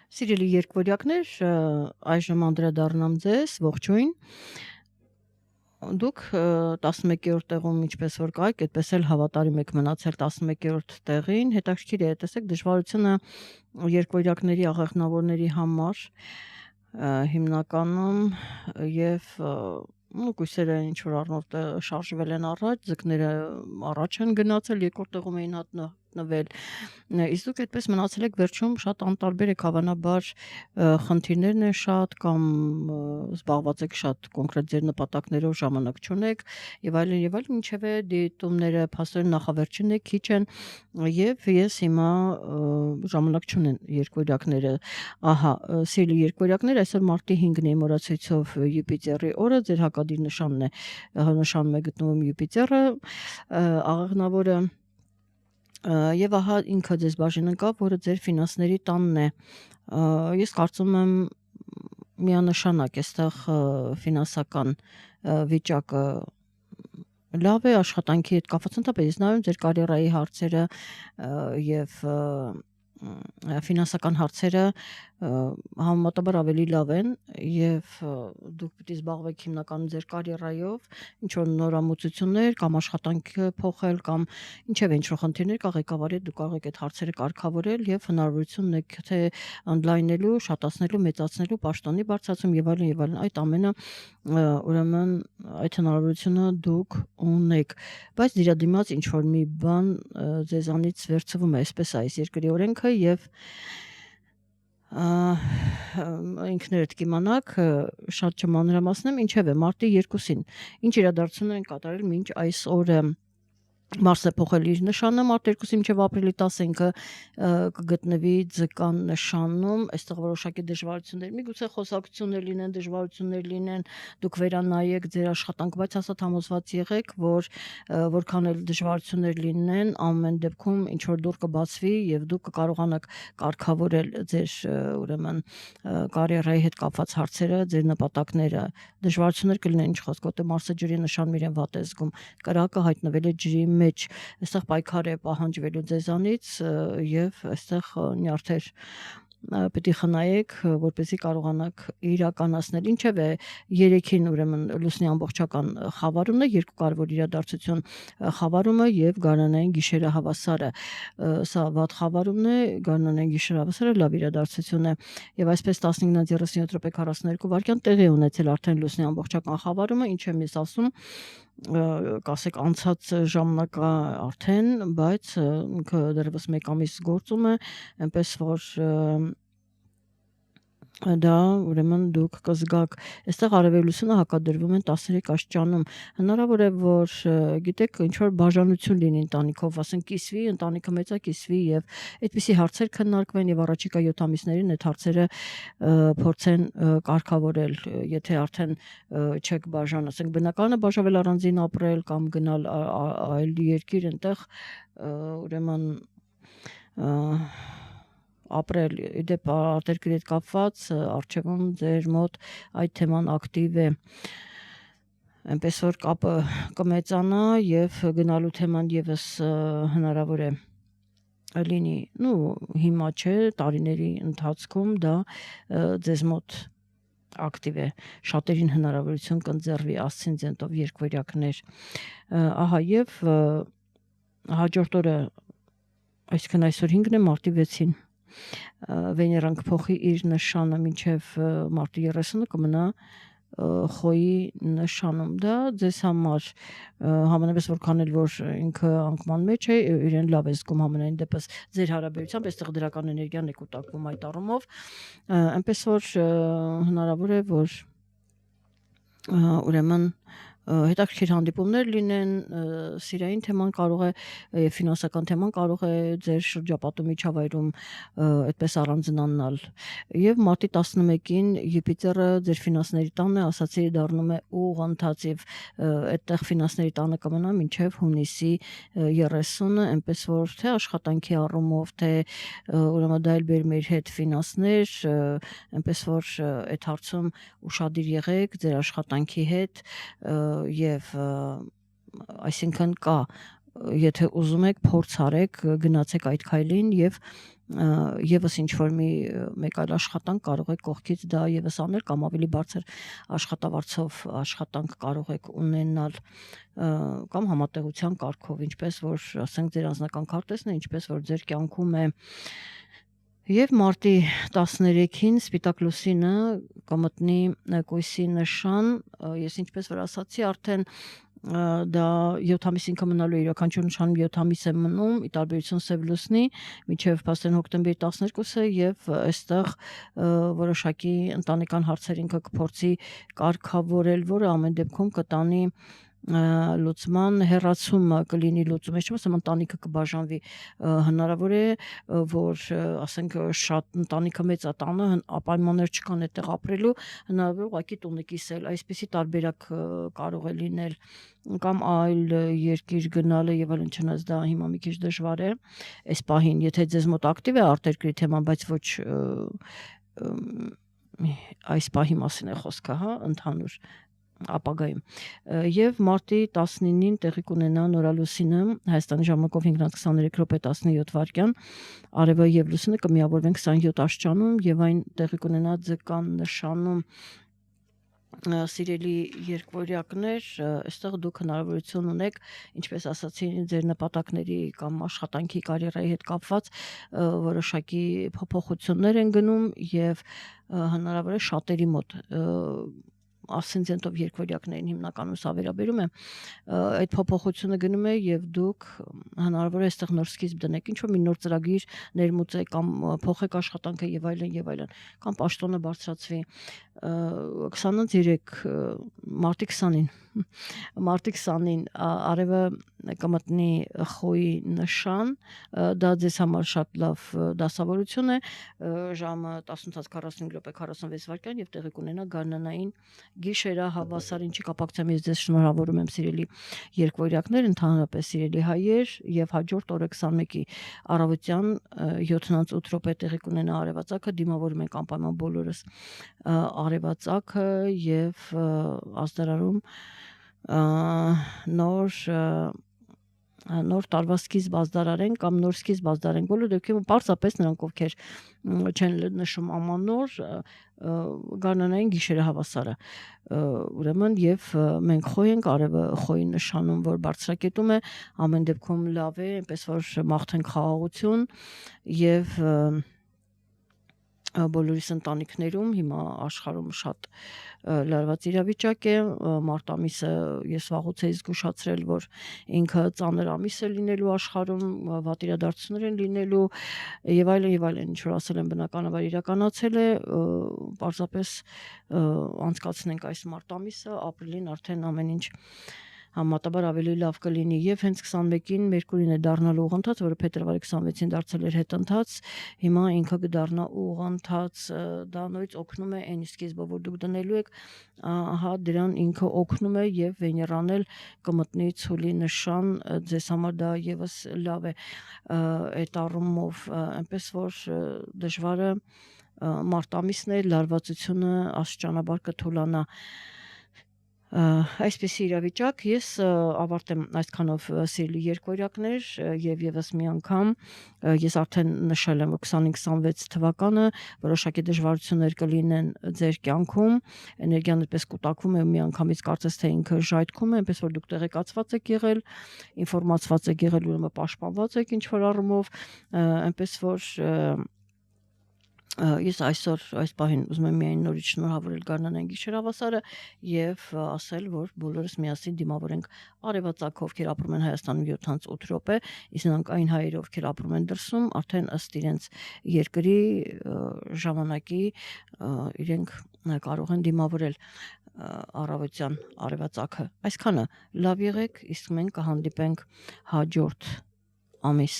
Սիրելի երկվորյակներ, այժմ անդրադառնամ ձեզ, ողջույն։ Դուք 11-րդ տեղում ինչպես որ կայք, այդպես էլ հավատարիմ եք մնացել 11-րդ տեղին։ Հետաքրքիր է, տեսեք, դժվարությունը երկվորյակների աղեղնավորների համար հիմնականում եւ կույսերը ինչ որ առնով շարժվել են առաջ, ձկները առաջ են գնացել, երկրորդ տեղում էին հատնվել։ Իսկ դուք այդպես մնացել եք վերջում շատ անտարբեր եք, հավանաբար խնդիրներն են շատ կամ զբաղված եք շատ կոնկրետ ձեր նպատակներով, ժամանակ չունեք եւ այլն, ինչեւէ դիտումները փաստորեն նախավերջին է, քիչ են եւ ես հիմա ժամանակ չունեն երկվորյակները։ Ահա, սիրելի երկվորյակներ, այսօր մարտի 5-ն է մորացույցով Յուպիտերի օրը, ձեր հակադիր նշանն է, նշանում է գտնվում Յուպիտերը, աղեղնավորը եւ ահա ինքը ձեզ բաժին ընկավ, որը ձեր ֆինանսների տանն է։ Ես կարծում եմ միանշանակ այստեղ ֆինանսական վիճակը լավ է, աշխատանքի հետ կապված ընդհանրապես ես նայում ձեր կարիերայի հարցերը եւ ֆինանսական հարցերը համեմատաբար ավելի լավ են եւ դուք պիտի զբաղվեք հիմնականում ձեր կարիերայով, ինչ որ նորամուծություններ կամ աշխատանքը փոխել կամ ինչեւ ինչ որ խնդիրներ կա ղեկավարի, դուք կարող եք այդ հարցերը կարգավորել եւ հնարավորություն ունեք թե ընդլայնելու, շատացնելու, մեծացնելու, պաշտոնի բարձրացում եւ այլն, այդ ամենը ուրեմն այդ հնարավորությունը դուք ունեք, բայց դրա դիմաց ինչ որ մի բան ձեզանից վերցվում է, այսպես է այս երկրի օրենքը եւ ինքներդ կիմանաք, շատ չմանրամասնեմ, ինչեւ է մարտի 2-ին ինչ իրադարձություններ են կատարել մինչ այս օրը Մարսը փոխել իր նշանը մարտ 2-ի մինչև ապրիլի 15-ը կգտնվի ձկան նշանում, այստեղ որոշակի դժվարություններ, միգուցե խոսակցություններ լինեն, դժվարություններ լինեն, դուք վերանայեք ձեր աշխատանքը, բայց հաստատ համոզված եղեք, որ որքան էլ դժվարություններ լինեն, ամեն դեպքում ինչ որ դուռ կբացվի եւ դուք կկարողանաք կարգավորել ձեր ուրեմն կարիերայի հետ կապված հարցերը, ձեր նպատակները, դժվարություններ կլինեն, ինչ խոսք, որտեղ Մարսը ջրի նշանում իրեն վատ է զգում, կրակը հայտնվել է ջրի մեջ, այստեղ պայքար է պահանջվելու ձեզանից եւ այստեղ նյարդեր պիտի խնայեք, որպեսզի կարողանաք իրականացնել։ Ինչեւ է 3-ին ուրեմն լուսնի ամբողջական խավարումն է, երկու կարևոր իրադարձություն խավարումը եւ գարնանային գիշերը հավասարը։ Սա վատ խավարումն է, գարնանային գիշերը հավասարը լավ իրադարձություն է եւ այսպես 15:37 տեղի ունեցել արդեն լուսնի ամբողջական խավարումը, ինչ եմ ես ասում, կասեք անցած ժամանակա արդեն, բայց ինքը դեռևս 1 ամիս գործում է, այնպես որ դա ուրեմն դուք կզգաք, այստեղ արևելությունը հակադրվում են 13 աստիճանում, հնարավոր է, որ գիտեք, ինչ որ բաժանություն լինի ընտանիքով, ասենք կիսվի, ընտանիքը մեծակիսվի եւ այդպիսի հարցեր քննարկվեն եւ առաջիկա 7 ամիսներին այդ հարցերը փորձեն կարգավորել, եթե արդեն չեք բաժան, ասենք բնակարանը բաժավել առանձին ապրել կամ գնալ այլ երկիր այնտեղ ուրեմն ապրել, իդեպ արտերկրի հետ կապված արժևում ձեր մոտ այդ թեման ակտիվ է, այնպես որ կապը կմեծանա եւ գնալու թեման եւս հնարավոր է լինի, հիմա չէ, տարիների ընթացքում դա ձեզ մոտ ակտիվ է, շատերին հնարավորություն կընձեռվի ասցենդենտով երկվորյակներ, ահա եւ հաջորդ օրը, այսինքն այսօր 5-ն է մարտի 6-ին Վեներան կփոխի իր նշանը մինչև մարտի 30-ը կմնա խոյի նշանում, դա ձեզ համար համենայնպես որքան էլ որ ինքը անկման մեջ է, իրեն լավ է զգում համենայն դեպս ձեր հարաբերությամբ, այստեղ դրական էներգիան է կուտակվում այդ առումով, այնպես որ հնարավոր է, որ ուրեմն հետաքրքիր հանդիպումներ լինեն, սիրային թեման կարող է, ֆինանսական թեման կարող է ձեր շրջապատում միջավայրում այդպես առանձնանալ։ Եվ մարտի 11-ին Յուպիտերը ձեր ֆինանսների տանն է, ասացի դառնում է ուղղընթաց եւ այդտեղ ֆինանսների տանը կմնա մինչեւ հունիսի 30-ը, այնպես որ թե աշխատանքի առումով, թե ուրեմն դա էլ բեր մեր հետ ֆինանսներ, այնպես որ այդ հարցում ուշադիր եղեք ձեր աշխատանքի հետ եւ այսինքն կա, եթե ուզում եք փորձ արեք, գնացեք այդ քայլին եւ եւս ինչ որ մեկ այլ աշխատանք կարող եք կողքից դա եւս անել կամ ավելի բարձր աշխատավարձով աշխատանք կարող եք ունենալ կամ համատեղության կարգով, ինչպես որ ասենք ձեր անձնական քարտեզն է, ինչպես որ ձեր կյանքում է։ Եվ մարտի 13-ին Սպիտակ լուսինը կմտնի կույսի նշան, ես ինչպես որ ասացի, արդեն դա 7 ամիս ինքը մնալու է, յուրաքանչյուր նշանում 7 ամիս է մնում, ի տարբերություն սև լուսնի, մինչև փաստեն հոկտեմբերի 12-ը, եւ այստեղ որոշակի ընտանեկան հարցեր ինքը կփորձի կարգավորել, որը ամեն դեպքում կտանի լուծման հեռացումը կլինի լուծում, ես չեմ ընտանիքը կբաժանվի, հնարավոր է որ ասենք շատ ընտանիքը մեծ է տանը, պայմաններ չկան այդտեղ ապրելու, հնարավոր է ուղղակի տունը կիսել, այսպիսի տարբերակ կարող է լինել, կամ այլ երկիր գնալը եւ այլն, չնայած դա հիմա մի քիչ դժվար է այս պահին, եթե ձեզ մոտ ակտիվ է արտերկրի թեման, բայց ոչ այս պահի մասին է խոսքը, հա, ընդհանուր ապագայում, եւ մարտի 19-ին տեղի կունենա նորալուսինը Հայաստանի ժամանակով 5:23:17 արևը եւ լուսինը կմիավորվեն 27 աստիճանում եւ այն տեղի կունենա ձկան նշանում։ Սիրելի երկվորյակներ, այստեղ դուք հնարավորություն ունեք, ինչպես ասացի, ձեր նպատակների կամ աշխատանքի կարիերայի հետ կապված որոշակի փոփոխություններ են գնում եւ հնարավոր է շատերի մոտ ասցենդենտով երկվորյակներին հիմնականում սա վերաբերում է, այդ փոփոխությունը գնում է եւ դուք հնարավոր է այստեղ նոր սկիզբ դնեք, ինչ որ մի նոր ծրագիր ներմուծեք կամ փոխեք աշխատանքը եւ այլն, կամ պաշտոնը բարձրացվի 23 մարտի 20-ին արևը կմտնի խոյի նշան, դա ձեզ համար շատ լավ դասավորություն է, ժամը 18:45:46 եւ տեղի կունենա գարնանային գիշերահավասար, ինչի կապակցությամբ ես ձեզ շնորհավորում եմ սիրելի երկվորյակներ, ընդհանրապես սիրելի հայեր, եւ հաջորդ օրը 21-ի առավոտյան 7:08 տեղի կունենա արևածագը, դիմավորում ենք անպայման բոլորս արևածագը եւ ազդարարում նոր տարվա սկիզբ ազդարարեն կամ նոր սկիզբ ազդարեն, բոլոր դեպքերում պարզապես նրանք ովքեր չեն նշում ամանոր գարնանային գիշերահավասարը, ուրեմն եւ մենք խոյ ենք, արևը խոյի նշանում, որ բարձրակետում է, ամեն դեպքում լավ է, այնպես որ մաղթենք խաղաղություն եւ բոլորիս ընտանիքներում հիմա աշխարհում շատ լարված իրավիճակ է, մարտ ամիսը ես վաղուց էի զգուշացրել, որ ինքը ծանր ամիս է լինելու աշխարհում, վատ իրադարձություններ են լինելու եւ այլն, ինչ որ ասել են բնականաբար իրականացել է, պարզապես անցկացնենք այս մարտ ամիսը, ապրիլին արդեն ամեն ինչ համատաբար ավելի լավ կլինի եւ հենց 21-ին Մերկուրին է դառնալու ուղղընթաց, որը փետրվարի 26-ին դարձել էր հետընթաց, հիմա ինքը կդառնա ուղղընթաց, դա նույնիսկ օգնում է այն սկիզբը, որ դուք դնելու եք, ահա դրան ինքը օգնում է եւ Վեներան էլ կմտնի ցուլի նշան, ձեզ համար դա եւս լավ է այդ առումով, այնպես որ դժվարը մարտ ամիսն է, լարվածությունը աստիճանաբար կթուլանա։ Այսպիսի իրավիճակ, ես ավարտեմ այսքանով սիրելի երկվորյակներ եւ եւս մի անգամ ես արդեն նշել եմ, որ 25-26 թվականը որոշակի դժվարություններ կլինեն ձեր կյանքում, էներգիան այդպես կուտակվում է, միանգամից կարծես թե ինքը ժայթքում է, այնպես որ դուք տեղեկացված եք եղել, ինֆորմացված եք եղել, ուրեմն պաշտպանված եք ինչ որ առումով, այնպես որ ես այսօր այս պահին ուզում եմ միայն նորից շնորհավորել գարնանային գիշերավասարը եւ ասել, որ բոլորս միասին դիմավորենք արևածագ, ովքեր ապրում են Հայաստանում 7-8 րոպե, իսկ նրանք այն հայերը, ովքեր ապրում են դրսում, արդեն ըստ իրենց երկրի ժամանակի իրենք կարող են դիմավորել առավոտյան արևածագը։ Այսքանը լավ եղեք, իսկ մենք կհանդիպենք հաջորդ ամիս